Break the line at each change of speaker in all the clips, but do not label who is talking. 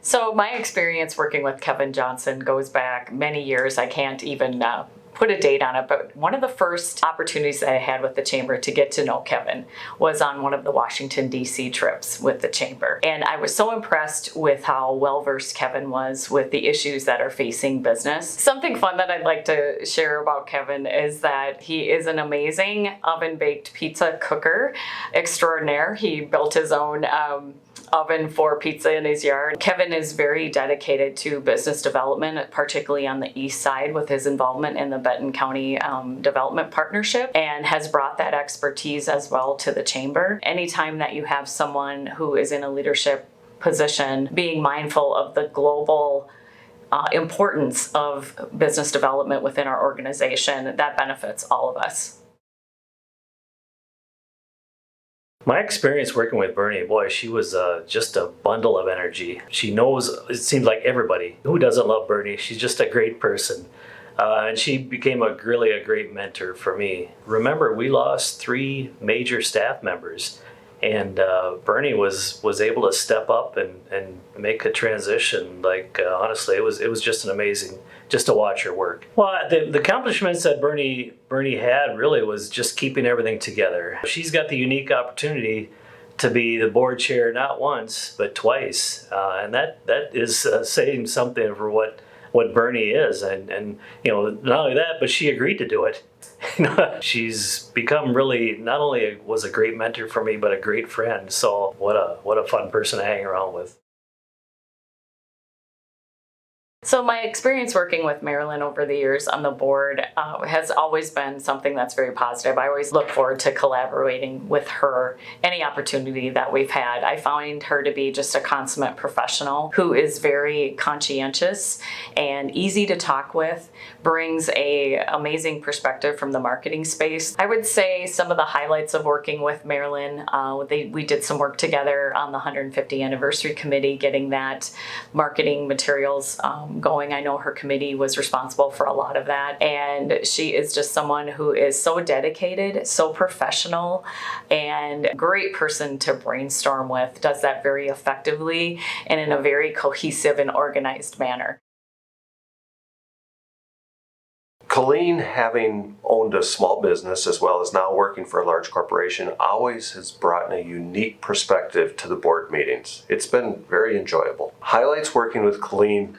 So my experience working with Kevin Johnson goes back many years. I can't even put a date on it, but one of the first opportunities that I had with the Chamber to get to know Kevin was on one of the Washington, D.C. trips with the Chamber. And I was so impressed with how well-versed Kevin was with the issues that are facing business. Something fun that I'd like to share about Kevin is that he is an amazing oven-baked pizza cooker extraordinaire. He built his own oven for pizza in his yard. Kevin is very dedicated to business development, particularly on the east side with his involvement in the Benton County Development Partnership, and has brought that expertise as well to the Chamber. Anytime that you have someone who is in a leadership position, being mindful of the global importance of business development within our organization, that benefits all of us.
My experience working with Bernie, boy, she was just a bundle of energy. She knows, it seems like everybody. Who doesn't love Bernie? She's just a great person. And she became really a great mentor for me. Remember, we lost 3 major staff members. And Bernie was able to step up and make a transition. Like honestly, it was just an amazing, just to watch her work. Well, the accomplishments that Bernie had really was just keeping everything together. She's got the unique opportunity to be the board chair not once but twice, and that is saying something for what Bernie is. And not only that, but she agreed to do it. She's become really, not only was a great mentor for me, but a great friend. So what a fun person to hang around with.
So my experience working with Marilyn over the years on the board has always been something that's very positive. I always look forward to collaborating with her any opportunity that we've had. I find her to be just a consummate professional who is very conscientious and easy to talk with, brings a amazing perspective from the marketing space. I would say some of the highlights of working with Marilyn, we did some work together on the 150 anniversary committee, getting that marketing materials going. I know her committee was responsible for a lot of that, and she is just someone who is so dedicated, so professional, and a great person to brainstorm with, does that very effectively and in a very cohesive and organized manner.
Colleen, having owned a small business as well as now working for a large corporation, always has brought a unique perspective to the board meetings. It's been very enjoyable. Highlights working with Colleen: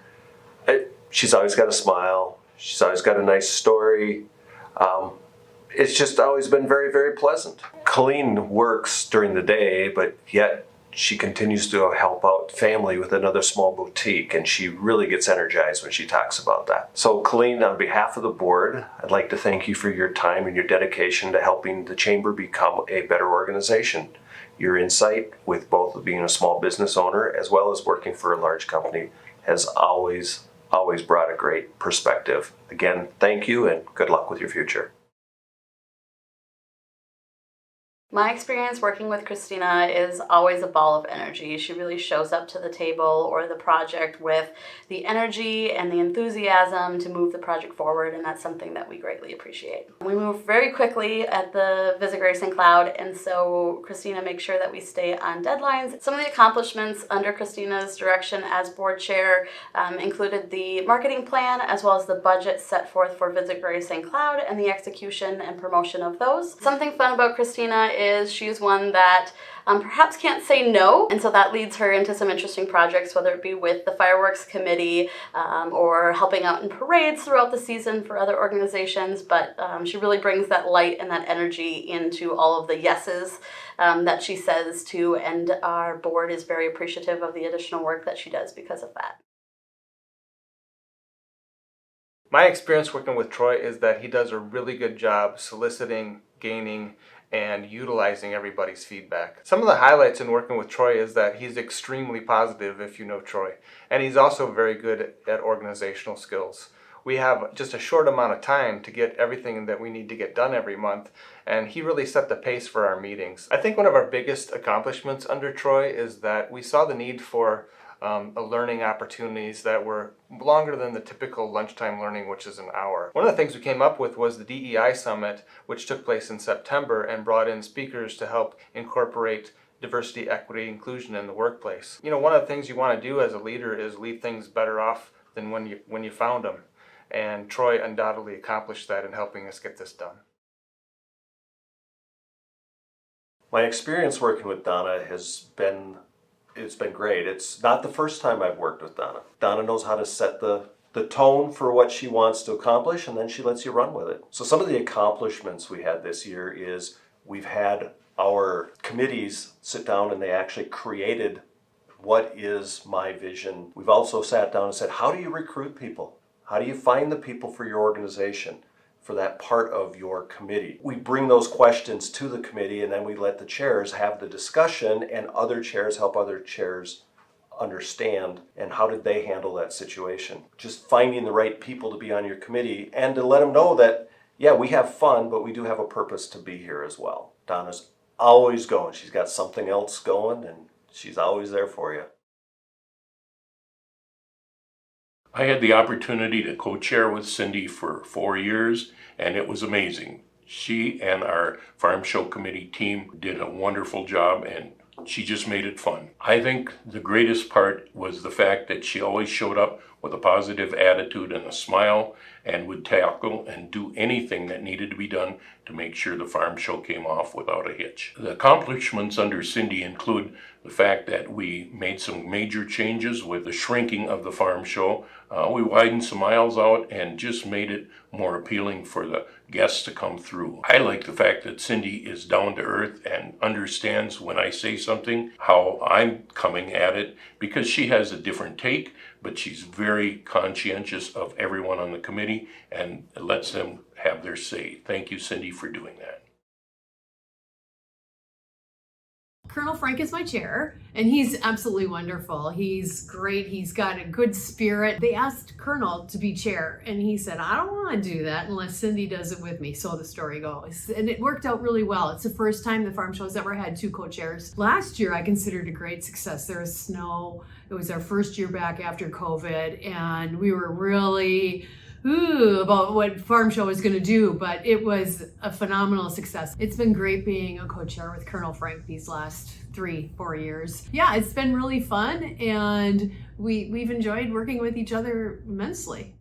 she's always got a smile. She's always got a nice story. It's just always been very, very pleasant. Colleen works during the day, but yet she continues to help out family with another small boutique, and she really gets energized when she talks about that. So Colleen, on behalf of the board, I'd like to thank you for your time and your dedication to helping the Chamber become a better organization. Your insight with both being a small business owner as well as working for a large company has always brought a great perspective. Again, thank you and good luck with your future.
My experience working with Christina is always a ball of energy. She really shows up to the table or the project with the energy and the enthusiasm to move the project forward, and that's something that we greatly appreciate. We move very quickly at the Visit Greater St. Cloud, and so Christina makes sure that we stay on deadlines. Some of the accomplishments under Christina's direction as board chair included the marketing plan as well as the budget set forth for Visit Greater St. Cloud and the execution and promotion of those. Something fun about Christina is she's one that perhaps can't say no, and so that leads her into some interesting projects, whether it be with the fireworks committee or helping out in parades throughout the season for other organizations. But she really brings that light and that energy into all of the yeses that she says to, and our board is very appreciative of the additional work that she does because of that.
My experience working with Troy is that he does a really good job soliciting, gaining, and utilizing everybody's feedback. Some of the highlights in working with Troy is that he's extremely positive, if you know Troy, and he's also very good at organizational skills. We have just a short amount of time to get everything that we need to get done every month, and he really set the pace for our meetings. I think one of our biggest accomplishments under Troy is that we saw the need for learning opportunities that were longer than the typical lunchtime learning, which is an hour. One of the things we came up with was the DEI Summit, which took place in September and brought in speakers to help incorporate diversity, equity, inclusion in the workplace. You know, one of the things you want to do as a leader is leave things better off than when you found them. And Troy undoubtedly accomplished that in helping us get this done.
My experience working with Donna it's been great. It's not the first time I've worked with Donna. Donna knows how to set the tone for what she wants to accomplish, and then she lets you run with it. So some of the accomplishments we had this year is we've had our committees sit down and they actually created what is my vision. We've also sat down and said, how do you recruit people? How do you find the people for your organization, for that part of your committee? We bring those questions to the committee and then we let the chairs have the discussion and other chairs help other chairs understand and how did they handle that situation. Just finding the right people to be on your committee and to let them know that, yeah, we have fun, but we do have a purpose to be here as well. Donna's always going. She's got something else going and she's always there for you.
I had the opportunity to co-chair with Cindy for 4 years, and it was amazing. She and our Farm Show Committee team did a wonderful job, and she just made it fun. I think the greatest part was the fact that she always showed up with a positive attitude and a smile and would tackle and do anything that needed to be done to make sure the farm show came off without a hitch. The accomplishments under Cindy include the fact that we made some major changes with the shrinking of the farm show. We widened some aisles out and just made it more appealing for the guests to come through. I like the fact that Cindy is down to earth and understands when I say something, how I'm coming at it, because she has a different take, but she's very conscientious of everyone on the committee and lets them have their say. Thank you, Cindy, for doing that.
Colonel Frank is my chair, and he's absolutely wonderful. He's great. He's got a good spirit. They asked Colonel to be chair, and he said, I don't want to do that unless Cindy does it with me, so the story goes. And it worked out really well. It's the first time the farm show's ever had 2 co-chairs. Last year, I considered a great success. There was snow. It was our first year back after COVID, and we were really about what farm show was going to do, but it was a phenomenal success. It's been great being a co-chair with Colonel Frank these last 3-4 years. Yeah, it's been really fun, and we've enjoyed working with each other immensely.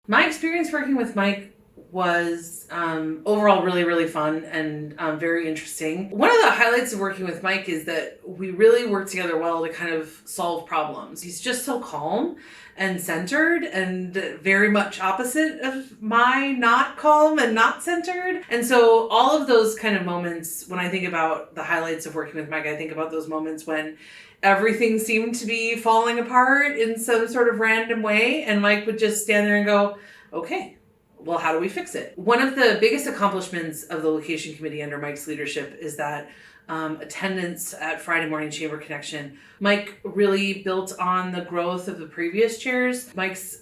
My experience working with Mike was overall really fun and very interesting. One of the highlights of working with Mike is that we really work together well to kind of solve problems. He's just so calm and centered and very much opposite of my not calm and not centered. And so all of those kind of moments, when I think about the highlights of working with Mike, I think about those moments when everything seemed to be falling apart in some sort of random way. And Mike would just stand there and go, okay, well, how do we fix it? One of the biggest accomplishments of the location committee under Mike's leadership is that attendance at Friday Morning Chamber Connection. Mike really built on the growth of the previous chairs. Mike's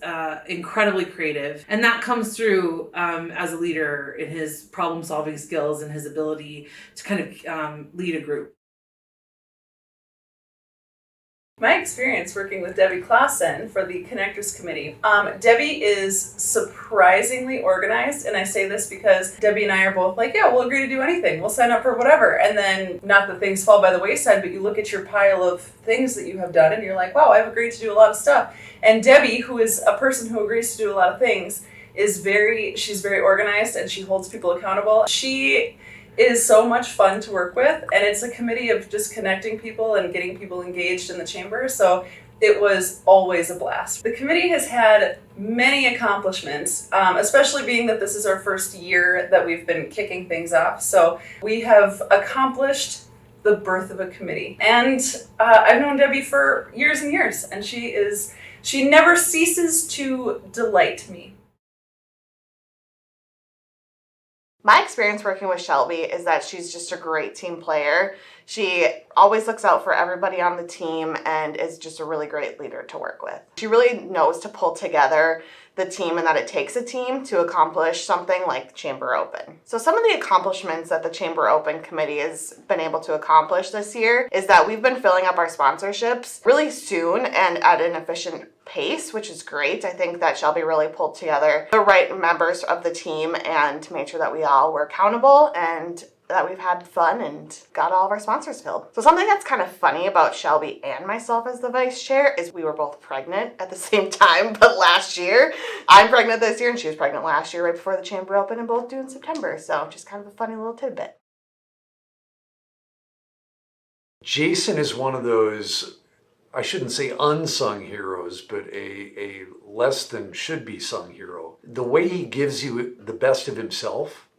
incredibly creative, and that comes through as a leader in his problem-solving skills and his ability to kind of lead a group.
My experience working with Debbie Clausen for the Connectors Committee. Debbie is surprisingly organized, and I say this because Debbie and I are both like, yeah, we'll agree to do anything. We'll sign up for whatever. And then, not that things fall by the wayside, but you look at your pile of things that you have done and you're like, wow, I've agreed to do a lot of stuff. And Debbie, who is a person who agrees to do a lot of things, she's very organized and she holds people accountable. She is so much fun to work with, and it's a committee of just connecting people and getting people engaged in the chamber, so it was always a blast. The committee has had many accomplishments, especially being that this is our first year that we've been kicking things off, so we have accomplished the birth of a committee. And I've known Debbie for years and years, and she never ceases to delight me.
My experience working with Shelby is that she's just a great team player. She always looks out for everybody on the team and is just a really great leader to work with. She really knows to pull together the team and that it takes a team to accomplish something like Chamber Open. So some of the accomplishments that the Chamber Open Committee has been able to accomplish this year is that we've been filling up our sponsorships really soon and at an efficient pace, which is great. I think that Shelby really pulled together the right members of the team and made sure that we all were accountable and that we've had fun and got all of our sponsors filled. So something that's kind of funny about Shelby and myself as the vice chair is we were both pregnant at the same time, but last year. I'm pregnant this year and she was pregnant last year right before the chamber opened, and both due in September. So just kind of a funny little tidbit.
Jason is one of those, I shouldn't say unsung heroes, but a less than should be sung hero. The way he gives you the best of himself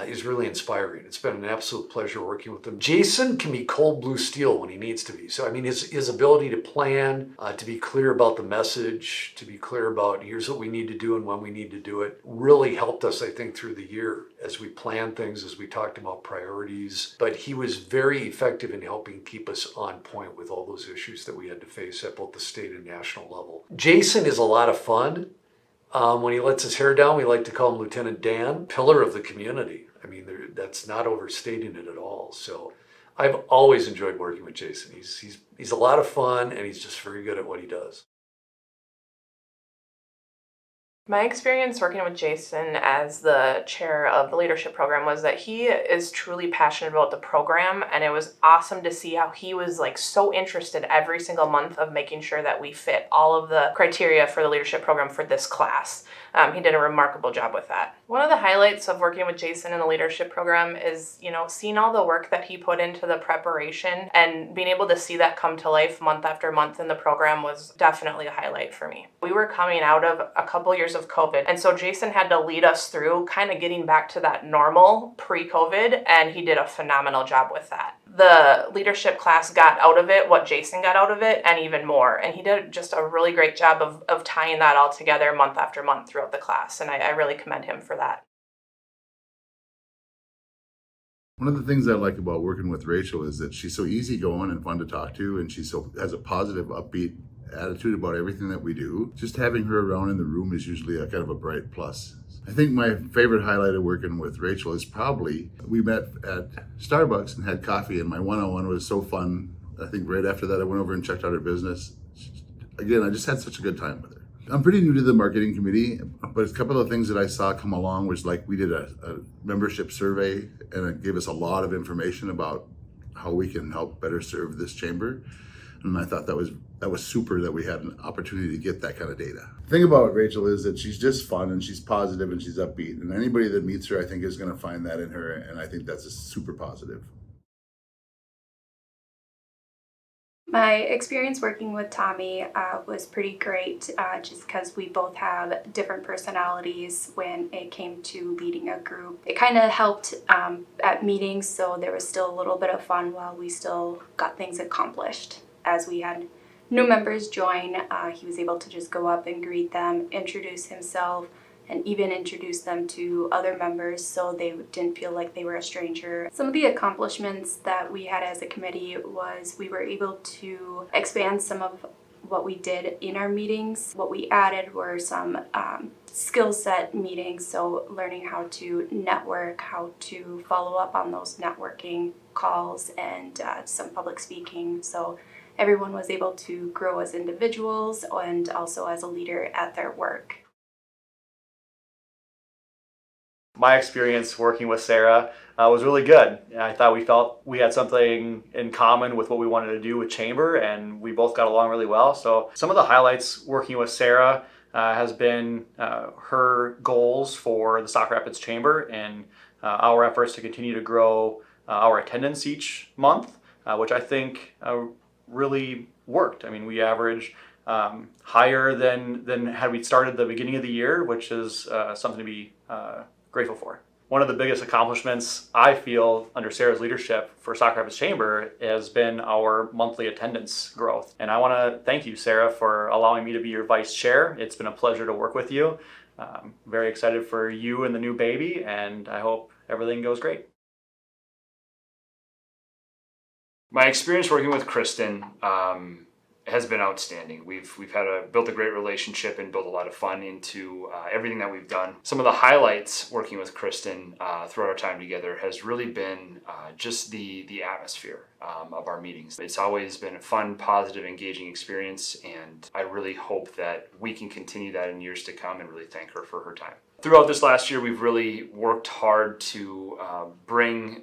is really inspiring. It's been an absolute pleasure working with him. Jason can be cold blue steel when he needs to be. So I mean, his ability to plan, to be clear about the message, to be clear about here's what we need to do and when we need to do it, really helped us, I think, through the year as we planned things, as we talked about priorities. But he was very effective in helping keep us on point with all those issues that we had to face at both the state and national level. Jason is a lot of fun. When he lets his hair down, we like to call him Lieutenant Dan, pillar of the community. I mean, that's not overstating it at all. So I've always enjoyed working with Jason. He's a lot of fun, and he's just very good at what he does.
My experience working with Jason as the chair of the leadership program was that he is truly passionate about the program, and it was awesome to see how he was like so interested every single month of making sure that we fit all of the criteria for the leadership program for this class. He did a remarkable job with that. One of the highlights of working with Jason in the leadership program is, seeing all the work that he put into the preparation and being able to see that come to life month after month in the program was definitely a highlight for me. We were coming out of a couple years of COVID, and so Jason had to lead us through kind of getting back to that normal pre-COVID, and he did a phenomenal job with that. The leadership class got out of it what Jason got out of it and even more, and he did just a really great job of tying that all together month after month throughout the class, and I really commend him for that.
One of the things I like about working with Rachel is that she's so easygoing and fun to talk to, and she has a positive, upbeat attitude about everything that we do. Just having her around in the room is usually a kind of a bright plus. I think my favorite highlight of working with Rachel is probably we met at Starbucks and had coffee, and my one-on-one was so fun. I think right after that I went over and checked out her business. Again, I just had such a good time with her. I'm pretty new to the marketing committee, but a couple of things that I saw come along was like we did a membership survey, and it gave us a lot of information about how we can help better serve this chamber. And I thought that was super that we had an opportunity to get that kind of data. The thing about Rachel is that she's just fun and she's positive and she's upbeat. And anybody that meets her, I think, is going to find that in her. And I think that's a super positive.
My experience working with Tommy was pretty great just because we both have different personalities when it came to leading a group. It kind of helped at meetings, so there was still a little bit of fun while we still got things accomplished. As we had new members join, he was able to just go up and greet them, introduce himself, and even introduce them to other members so they didn't feel like they were a stranger. Some of the accomplishments that we had as a committee was we were able to expand some of what we did in our meetings. What we added were some skill set meetings, so learning how to network, how to follow up on those networking calls, and some public speaking. So everyone was able to grow as individuals and also as a leader at their work.
My experience working with Sarah was really good. I thought we had something in common with what we wanted to do with Chamber, and we both got along really well. So some of the highlights working with Sarah has been her goals for the Sauk Rapids Chamber and our efforts to continue to grow our attendance each month, which I think really worked. I mean, we average higher than had we started the beginning of the year, which is something to be grateful for. One of the biggest accomplishments I feel under Sarah's leadership for Sauk Rapids Chamber has been our monthly attendance growth. And I want to thank you, Sarah, for allowing me to be your vice chair. It's been a pleasure to work with you. Very excited for you and the new baby, and I hope everything goes great.
My experience working with Kristen has been outstanding. We've built a great relationship and built a lot of fun into everything that we've done. Some of the highlights working with Kristen throughout our time together has really been just the atmosphere of our meetings. It's always been a fun, positive, engaging experience, and I really hope that we can continue that in years to come and really thank her for her time. Throughout this last year, we've really worked hard to bring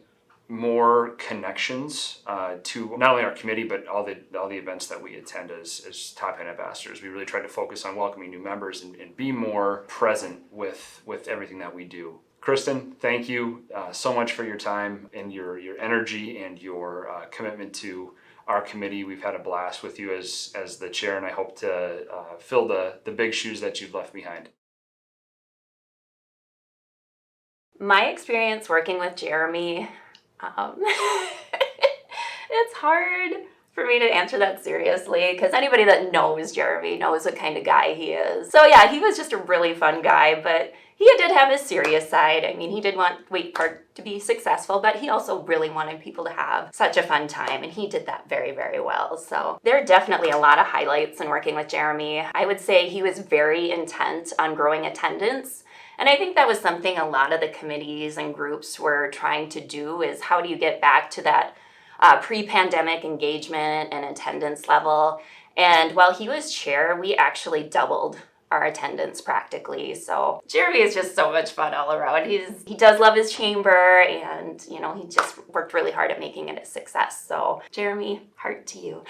more connections to not only our committee but all the events that we attend as top hand ambassadors. We really tried to focus on welcoming new members and be more present with everything that we do. Kristen, thank you so much for your time and your energy and your commitment to our committee. We've had a blast with you as the chair, and I hope to fill the big shoes that you've left behind.
My experience working with Jeremy, it's hard for me to answer that seriously because anybody that knows Jeremy knows what kind of guy he is. So yeah, he was just a really fun guy, but he did have his serious side. I mean, he did want Wake Park to be successful, but he also really wanted people to have such a fun time, and he did that very, very well. So there are definitely a lot of highlights in working with Jeremy. I would say he was very intent on growing attendance. And I think that was something a lot of the committees and groups were trying to do, is how do you get back to that pre-pandemic engagement and attendance level. And while he was chair, we actually doubled our attendance practically. So Jeremy is just so much fun all around. He does love his chamber, and he just worked really hard at making it a success. So Jeremy, heart to you.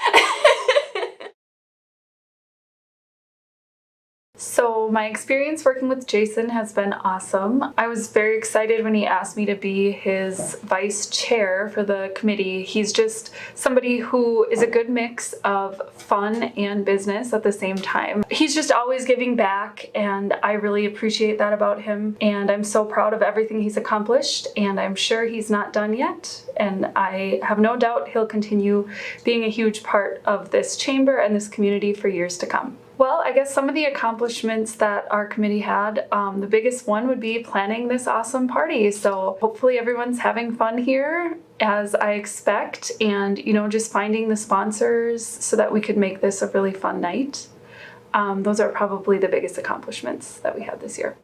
So my experience working with Jason has been awesome. I was very excited when he asked me to be his vice chair for the committee. He's just somebody who is a good mix of fun and business at the same time. He's just always giving back, and I really appreciate that about him. And I'm so proud of everything he's accomplished, and I'm sure he's not done yet. And I have no doubt he'll continue being a huge part of this chamber and this community for years to come. Well, I guess some of the accomplishments that our committee had, the biggest one would be planning this awesome party. So hopefully everyone's having fun here, as I expect, and just finding the sponsors so that we could make this a really fun night. Those are probably the biggest accomplishments that we had this year.